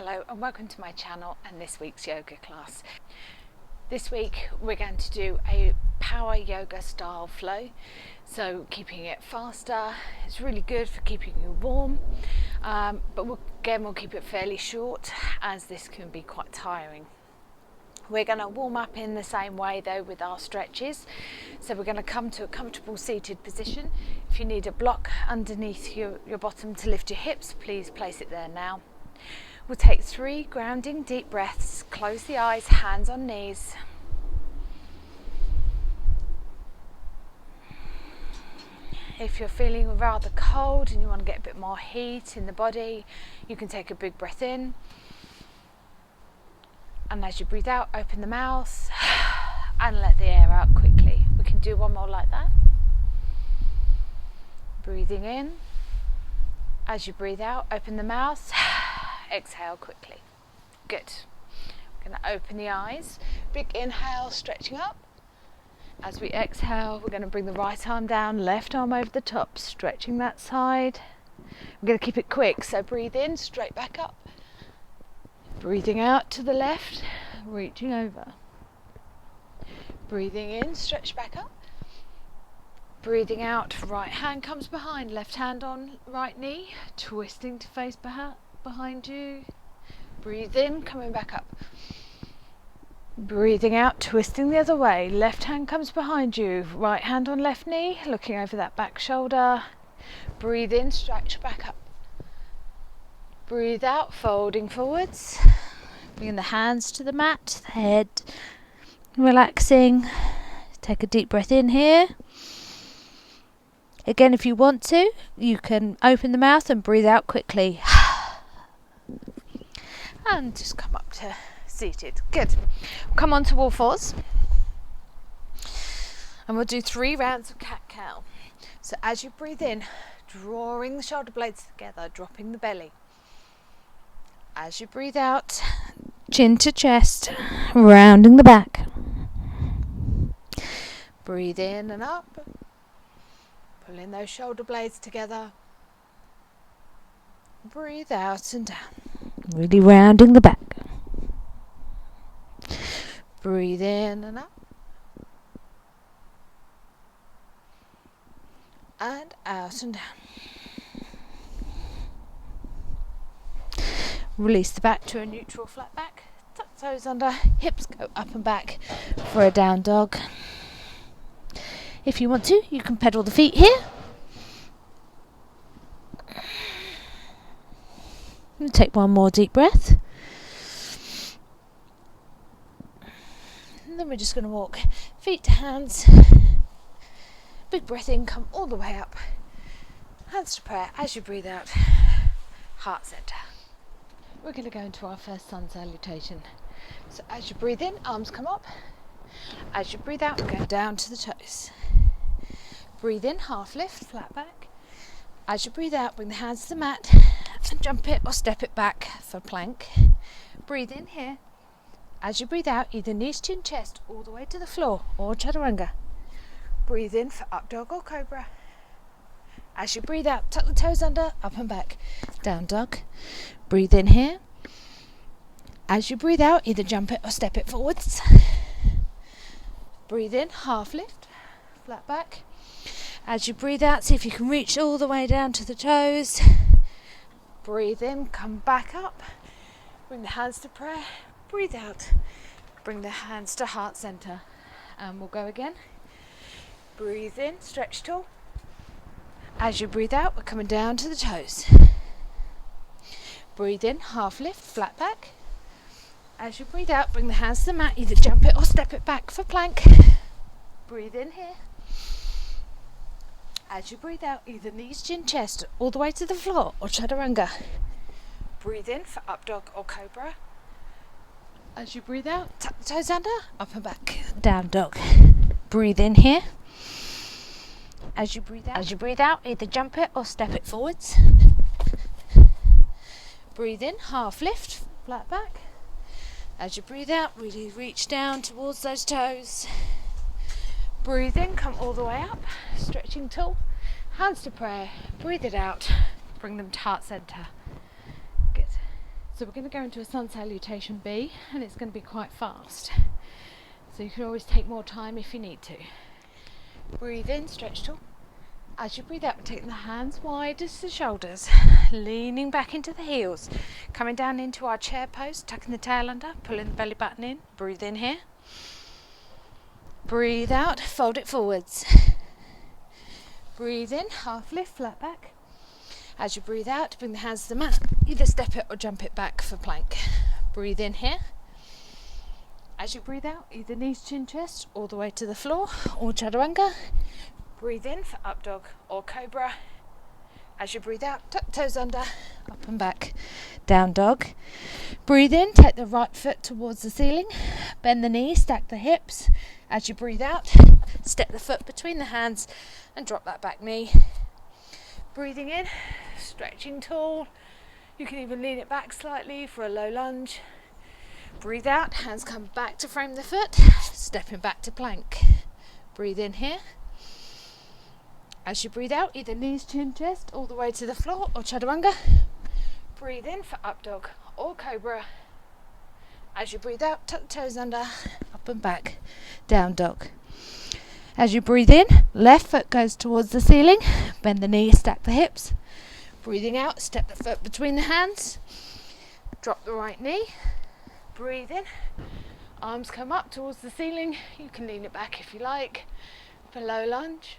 Hello and welcome to my channel and this week's yoga class. This week we're going to do a power yoga style flow, so keeping it faster. It's really good for keeping you warm, but we'll keep it fairly short as this can be quite tiring. We're going to warm up in the same way though with our stretches. So we're going to come to a comfortable seated position. If you need a block underneath your bottom to lift your hips, please place it there now. We'll take 3 grounding deep breaths. Close the eyes, hands on knees. If you're feeling rather cold and you want to get a bit more heat in the body, you can take a big breath in. And as you breathe out, open the mouth and let the air out quickly. We can do one more like that. Breathing in. As you breathe out, open the mouth. Exhale quickly. Good. We're going to open the eyes. Big inhale, stretching up. As we exhale, we're going to bring the right arm down, left arm over the top, stretching that side. We're going to keep it quick, so breathe in, straight back up. Breathing out to the left, reaching over. Breathing in, stretch back up. Breathing out, right hand comes behind, left hand on right knee, twisting to face behind you. Breathe in, coming back up. Breathing out, twisting the other way, left hand comes behind you, right hand on left knee, looking over that back shoulder. Breathe in, stretch back up. Breathe out, folding forwards, bringing the hands to the mat, the head relaxing. Take a deep breath in here. Again, if you want to, you can open the mouth and breathe out quickly. And just come up to seated. Good. Come on to all fours. And we'll do 3 rounds of cat-cow. So as you breathe in, drawing the shoulder blades together, dropping the belly. As you breathe out, chin to chest, rounding the back. Breathe in and up, pulling those shoulder blades together. Breathe out and down, really rounding the back. Breathe in and up. And out and down. Release the back to a neutral flat back. Tuck toes under, hips go up and back for a down dog. If you want to, you can pedal the feet here. And take one more deep breath. And then we're just going to walk feet to hands. Big breath in, come all the way up. Hands to prayer as you breathe out. Heart center. We're going to go into our first sun salutation. So as you breathe in, arms come up. As you breathe out, go down to the toes. Breathe in, half lift, flat back. As you breathe out, bring the hands to the mat and jump it or step it back for plank. Breathe in here. As you breathe out, either knees, chin, chest, all the way to the floor or chaturanga. Breathe in for up dog or cobra. As you breathe out, tuck the toes under, up and back, down dog. Breathe in here. As you breathe out, either jump it or step it forwards. Breathe in, half lift, flat back. As you breathe out, see if you can reach all the way down to the toes. Breathe in, come back up. Bring the hands to prayer. Breathe out. Bring the hands to heart center. And we'll go again. Breathe in, stretch tall. As you breathe out, we're coming down to the toes. Breathe in, half lift, flat back. As you breathe out, bring the hands to the mat, either jump it or step it back for plank. Breathe in here. As you breathe out, either knees, chin, chest, all the way to the floor or chaturanga. Breathe in for up dog or cobra. As you breathe out, tuck the toes under, up and back, down dog. Breathe in here. As you breathe out, either jump it or step it forwards. Breathe in, half lift, flat back. As you breathe out, really reach down towards those toes. Breathe in, come all the way up, stretching tall. Hands to prayer, breathe it out, bring them to heart center. Good. So we're going to go into a sun salutation bee, and it's going to be quite fast. So you can always take more time if you need to. Breathe in, stretch tall. As you breathe out, we're taking the hands wide as the shoulders, leaning back into the heels, coming down into our chair pose, tucking the tail under, pulling the belly button in. Breathe in here. Breathe out, fold it forwards. Breathe in, half lift, flat back. As you breathe out, bring the hands to the mat. Either step it or jump it back for plank. Breathe in here. As you breathe out, either knees, chin, chest, all the way to the floor, or chaturanga. Breathe in for up dog or cobra. As you breathe out, tuck toes under, up and back, down dog. Breathe in, take the right foot towards the ceiling, bend the knee, stack the hips. As you breathe out, step the foot between the hands and drop that back knee. Breathing in, stretching tall. You can even lean it back slightly for a low lunge. Breathe out, hands come back to frame the foot, stepping back to plank. Breathe in here. As you breathe out, either knees, chin, chest, all the way to the floor or chaturanga. Breathe in for up dog or cobra. As you breathe out, tuck the toes under, up and back, down dog. As you breathe in, left foot goes towards the ceiling, bend the knee, stack the hips. Breathing out, step the foot between the hands, drop the right knee. Breathe in, arms come up towards the ceiling. You can lean it back if you like for low lunge.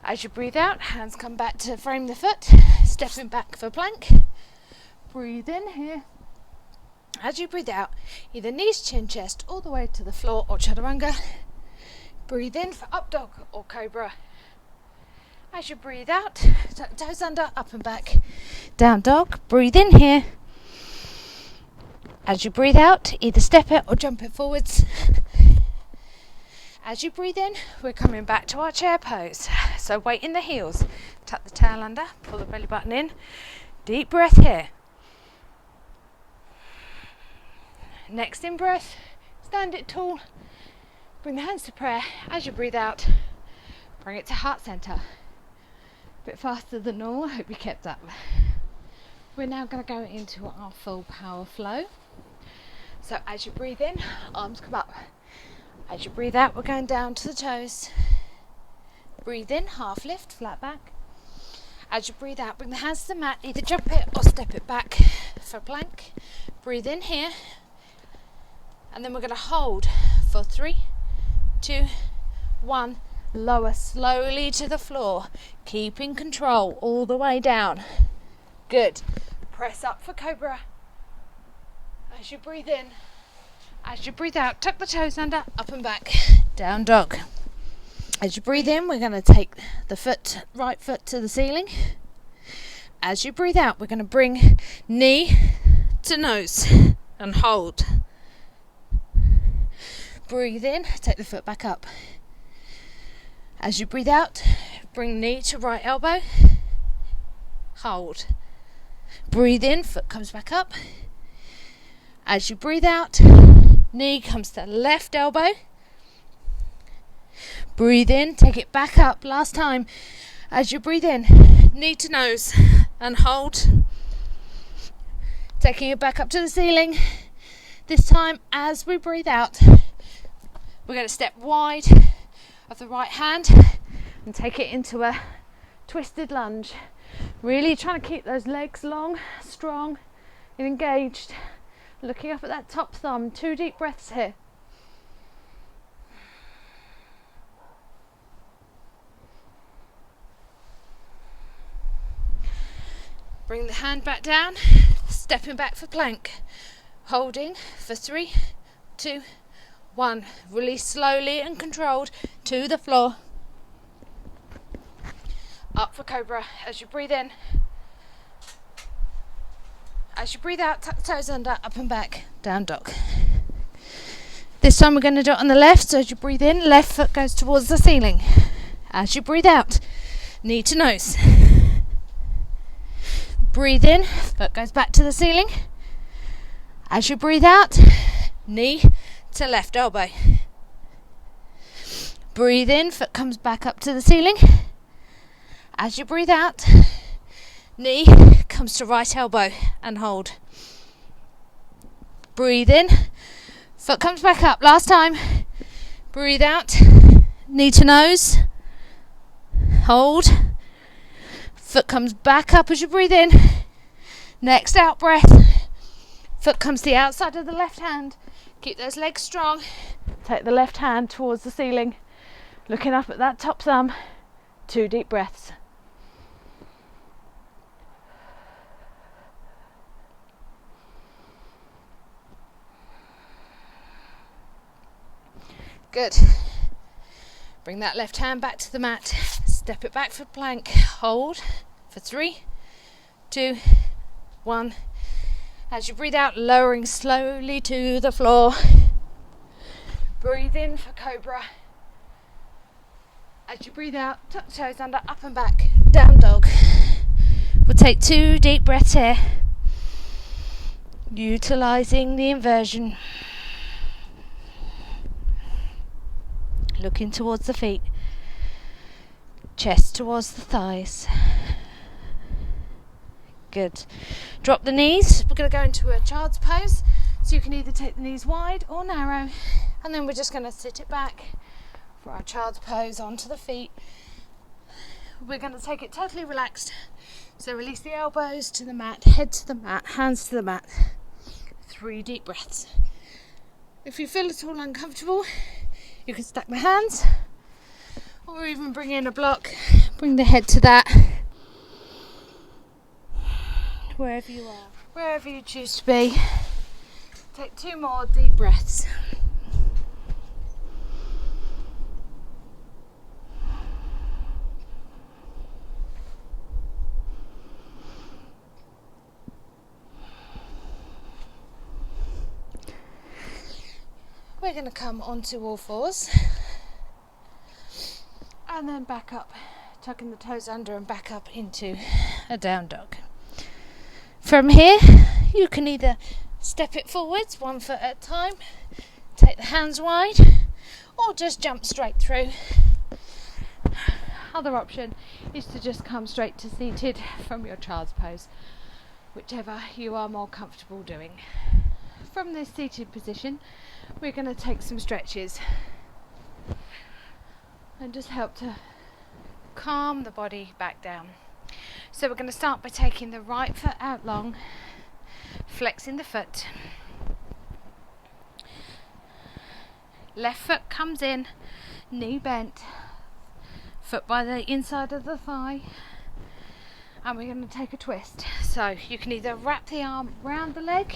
As you breathe out, hands come back to frame the foot, stepping back for plank. Breathe in here. As you breathe out, either knees, chin, chest, all the way to the floor or chaturanga. Breathe in for up dog or cobra. As you breathe out, tuck the toes under, up and back, down dog. Breathe in here. As you breathe out, either step it or jump it forwards. As you breathe in, we're coming back to our chair pose. So weight in the heels, tuck the tail under, pull the belly button in. Deep breath here. Next in breath, stand it tall. Bring the hands to prayer. As you breathe out, bring it to heart center. A bit faster than normal, I hope you kept up. We're now going to go into our full power flow. So as you breathe in, arms come up. As you breathe out, we're going down to the toes. Breathe in, half lift, flat back. As you breathe out, bring the hands to the mat, either jump it or step it back for plank. Breathe in here. And then we're going to hold for 3, 2, 1. Lower slowly to the floor, keeping control all the way down. Good. Press up for cobra. As you breathe in, as you breathe out, tuck the toes under, up and back, down dog. As you breathe in, we're going to take the right foot to the ceiling. As you breathe out, we're going to bring knee to nose and hold. Breathe in, take the foot back up. As you breathe out, bring knee to right elbow, hold. Breathe in, foot comes back up. As you breathe out, knee comes to left elbow. Breathe in, take it back up, last time. As you breathe in, knee to nose and hold. Taking it back up to the ceiling. This time, as we breathe out, we're going to step wide of the right hand and take it into a twisted lunge. Really trying to keep those legs long, strong and engaged. Looking up at that top thumb. 2 deep breaths here. Bring the hand back down, stepping back for plank. Holding for 3, 2, 1. Release slowly and controlled to the floor. Up for cobra as you breathe in. As you breathe out, tuck the toes under, up and back, down dog. This time we're going to do it on the left, so as you breathe in, left foot goes towards the ceiling. As you breathe out, knee to nose. Breathe in, foot goes back to the ceiling. As you breathe out, knee to left elbow. Breathe in, foot comes back up to the ceiling. As you breathe out, knee comes to right elbow and hold. Breathe in. Foot comes back up. Last time. Breathe out. Knee to nose. Hold. Foot comes back up as you breathe in. Next out breath. Foot comes to the outside of the left hand. Keep those legs strong. Take the left hand towards the ceiling. Looking up at that top thumb. 2 deep breaths. Good. Bring that left hand back to the mat. Step it back for plank. Hold for 3, 2, 1. As you breathe out, lowering slowly to the floor. Breathe in for cobra. As you breathe out, tuck the toes under, up and back, down dog. We'll take 2 deep breaths here. Utilising the inversion. Looking towards the feet. Chest towards the thighs. Good. Drop the knees. We're going to go into a child's pose. So you can either take the knees wide or narrow. And then we're just going to sit it back for our child's pose onto the feet. We're going to take it totally relaxed. So release the elbows to the mat, head to the mat, hands to the mat. 3 deep breaths. If you feel at all uncomfortable, you can stack the hands or even bring in a block. Bring the head to that. Wherever you are, wherever you choose to be. Take 2 more deep breaths. We're going to come onto all fours and then back up, tucking the toes under and back up into a down dog. From here, you can either step it forwards 1 foot at a time, take the hands wide, or just jump straight through. Other option is to just come straight to seated from your child's pose, whichever you are more comfortable doing. From this seated position, we're going to take some stretches and just help to calm the body back down. So we're going to start by taking the right foot out long, flexing the foot. Left foot comes in, knee bent, foot by the inside of the thigh, and we're going to take a twist. So you can either wrap the arm round the leg,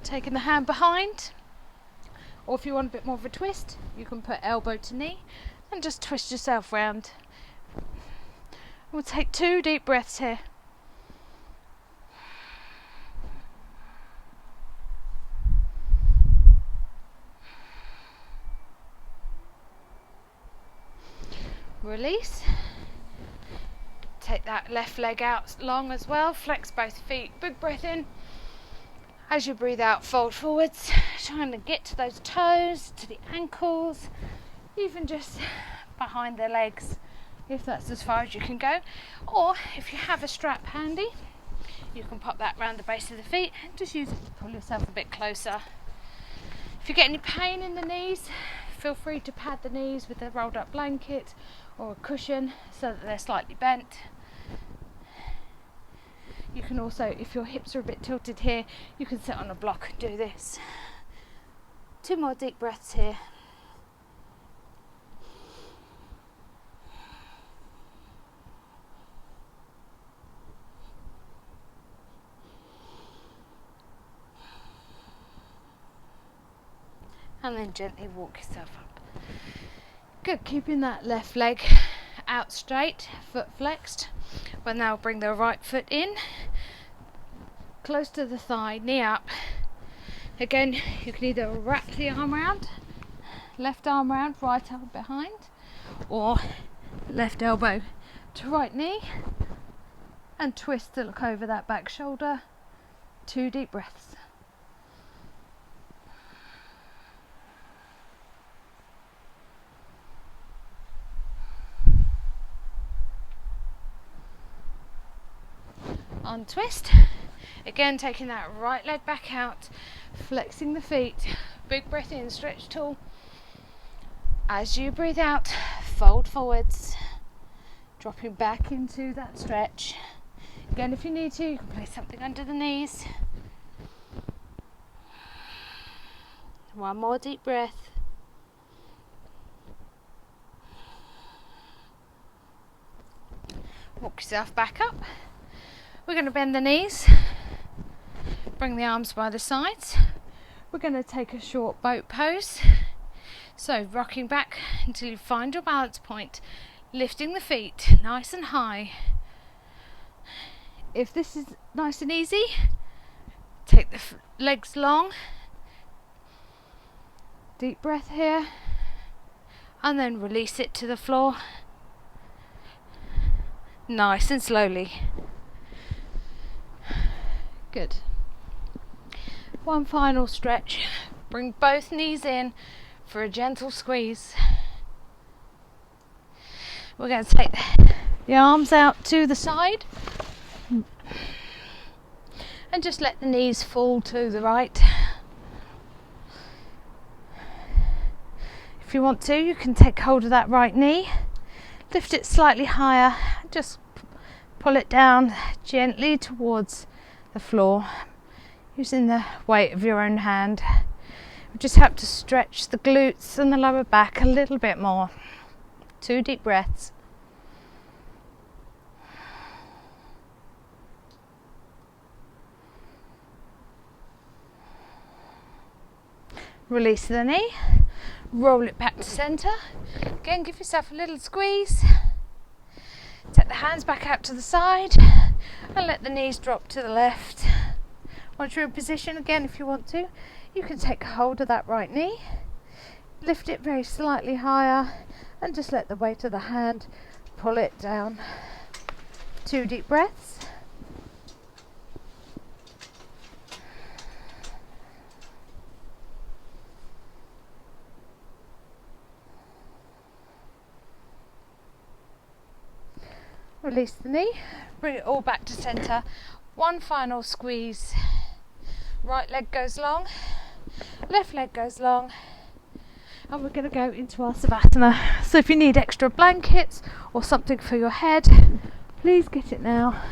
taking the hand behind, or if you want a bit more of a twist, you can put elbow to knee and just twist yourself round. We'll take 2 deep breaths here. Release. Take that left leg out long as well. Flex both feet. Big breath in. As you breathe out, fold forwards. Trying to get to those toes, to the ankles, even just behind the legs, if that's as far as you can go. Or if you have a strap handy, you can pop that around the base of the feet and just use it to pull yourself a bit closer. If you get any pain in the knees, feel free to pad the knees with a rolled up blanket or a cushion so that they're slightly bent. You can also, if your hips are a bit tilted here, you can sit on a block and do this. 2 more deep breaths here. And then gently walk yourself up. Good, keeping that left leg out straight, foot flexed. We'll now bring the right foot in, close to the thigh, knee up. Again, you can either wrap the arm around, left arm round, right arm behind, or left elbow to right knee, and twist to look over that back shoulder. 2 deep breaths. Untwist. Again, taking that right leg back out, flexing the feet. Big breath in, stretch tall. As you breathe out, fold forwards, dropping back into that stretch. Again, if you need to, you can place something under the knees. One more deep breath. Walk yourself back up. We're going to bend the knees, bring the arms by the sides. We're going to take a short boat pose. So rocking back until you find your balance point, lifting the feet nice and high. If this is nice and easy, take the legs long. Deep breath here, and then release it to the floor. Nice and slowly. Good. One final stretch. Bring both knees in for a gentle squeeze. We're going to take the arms out to the side and just let the knees fall to the right. If you want to, you can take hold of that right knee, lift it slightly higher, just pull it down gently towards the floor using the weight of your own hand. You just have to stretch the glutes and the lower back a little bit more. 2 deep breaths. Release the knee, roll it back to centre. Again, give yourself a little squeeze. Take the hands back out to the side and let the knees drop to the left. Once you're in position again, if you want to, you can take hold of that right knee, lift it very slightly higher and just let the weight of the hand pull it down. 2 deep breaths. Release the knee, bring it all back to centre. One final squeeze. Right leg goes long, left leg goes long, and we're going to go into our Savasana. So if you need extra blankets or something for your head, please get it now.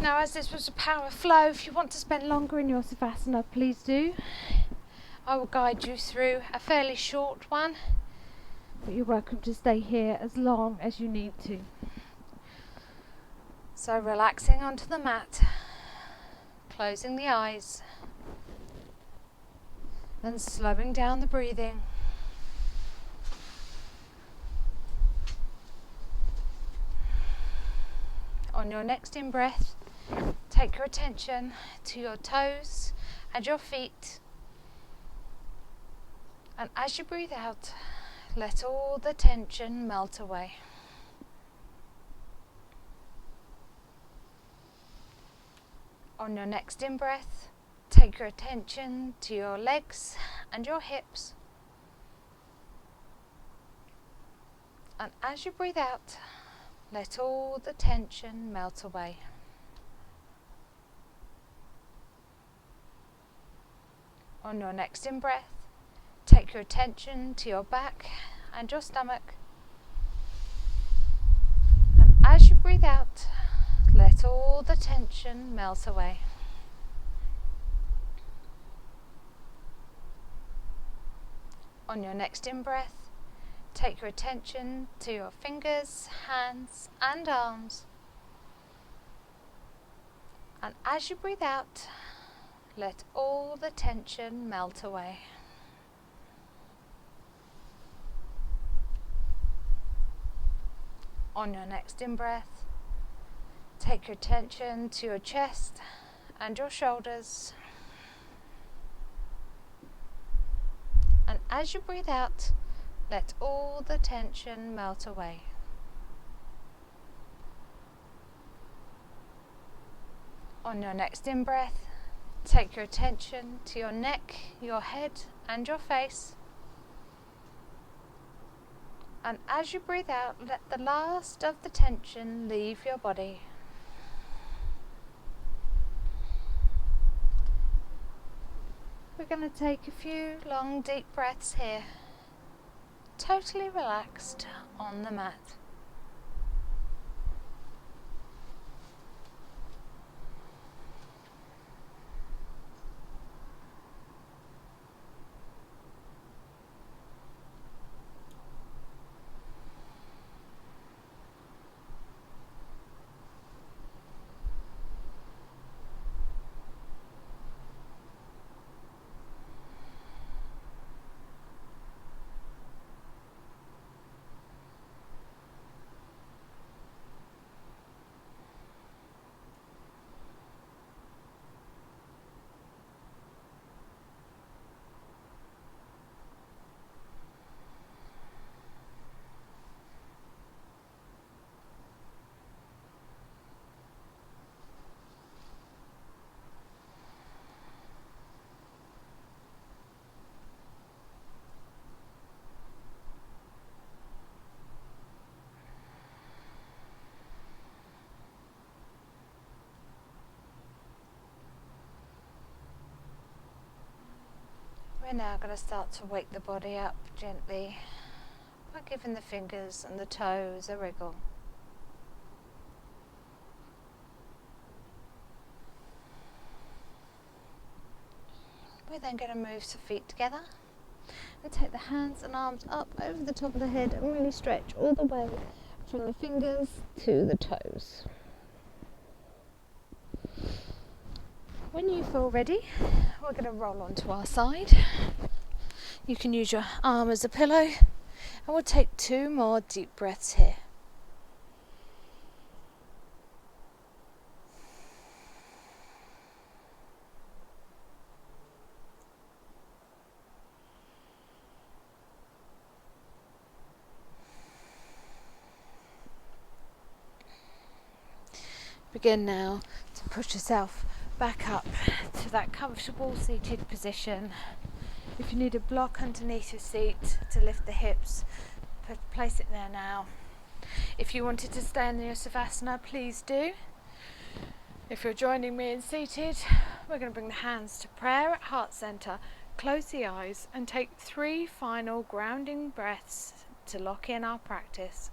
Now, as this was a power flow, if you want to spend longer in your Savasana, please do. I will guide you through a fairly short one, but you're welcome to stay here as long as you need to. So relaxing onto the mat, closing the eyes and slowing down the breathing. On your next in-breath, take your attention to your toes and your feet, and as you breathe out, let all the tension melt away. On your next in-breath, take your attention to your legs and your hips, and as you breathe out, let all the tension melt away. On your next in-breath, take your attention to your back and your stomach, and as you breathe out, let all the tension melt away. On your next in-breath, take your attention to your fingers, hands and arms, and as you breathe out, let all the tension melt away. On your next in-breath, take your attention to your chest and your shoulders, and as you breathe out, let all the tension melt away. On your next in-breath, take your attention to your neck, your head and your face, and as you breathe out, let the last of the tension leave your body. We're going to take a few long deep breaths here, totally relaxed on the mat. We're now going to start to wake the body up gently by giving the fingers and the toes a wriggle. We're then going to move the feet together and take the hands and arms up over the top of the head and really stretch all the way from the fingers to the toes. When you feel ready, we're going to roll onto our side. You can use your arm as a pillow, and we'll take 2 more deep breaths here. Begin now to push yourself back up to that comfortable seated position. If you need a block underneath your seat to lift the hips, place it there now. If you wanted to stay in your Savasana, please do. If you're joining me in seated, we're going to bring the hands to prayer at heart center, close the eyes and take 3 final grounding breaths to lock in our practice.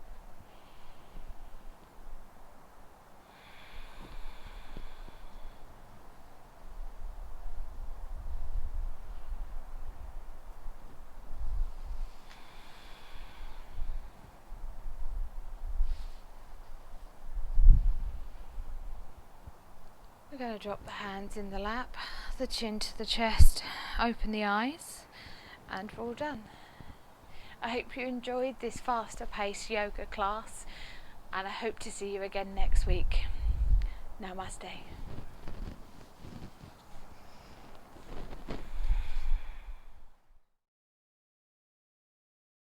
We're going to drop the hands in the lap, the chin to the chest, open the eyes, and we're all done. I hope you enjoyed this faster paced yoga class, and I hope to see you again next week. Namaste.